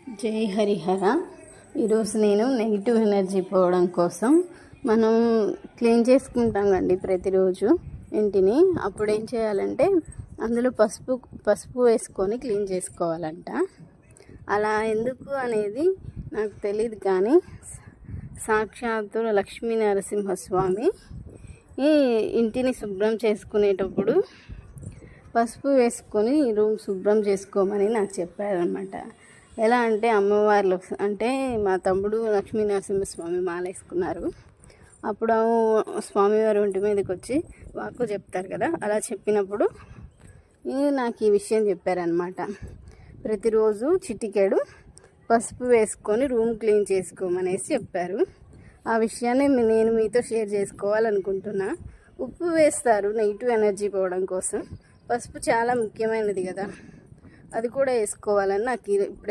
జై హరిహర. ఈరోజు నేను నెగిటివ్ ఎనర్జీ పోవడం కోసం మనం క్లీన్ చేసుకుంటాం కండి ప్రతిరోజు ఇంటిని. అప్పుడు ఏం చేయాలంటే అందులో పసుపు వేసుకొని క్లీన్ చేసుకోవాలంట. అలా ఎందుకు అనేది నాకు తెలియదు, కానీ సాక్షాత్తు లక్ష్మీ నరసింహస్వామి ఈ ఇంటిని శుభ్రం చేసుకునేటప్పుడు పసుపు వేసుకొని రూమ్ శుభ్రం చేసుకోమని నాకు చెప్పారనమాట. ఎలా అంటే అమ్మవార్లు అంటే మా తమ్ముడు లక్ష్మీ నరసింహస్వామి మాల వేసుకున్నారు. అప్పుడు స్వామివారి ఒంటి మీదకి వచ్చి వాక్కు చెప్తారు కదా, అలా చెప్పినప్పుడు నాకు ఈ విషయం చెప్పారనమాట. ప్రతిరోజు చిటికెడు పసుపు వేసుకొని రూమ్ క్లీన్ చేసుకోమనేసి చెప్పారు. ఆ విషయాన్ని నేను మీతో షేర్ చేసుకోవాలనుకుంటున్నా. ఉప్పు వేస్తారు నెగిటివ్ ఎనర్జీ పోవడం కోసం. పసుపు చాలా ముఖ్యమైనది కదా, అది కూడా వేసుకోవాలని నాకు ఇప్పుడే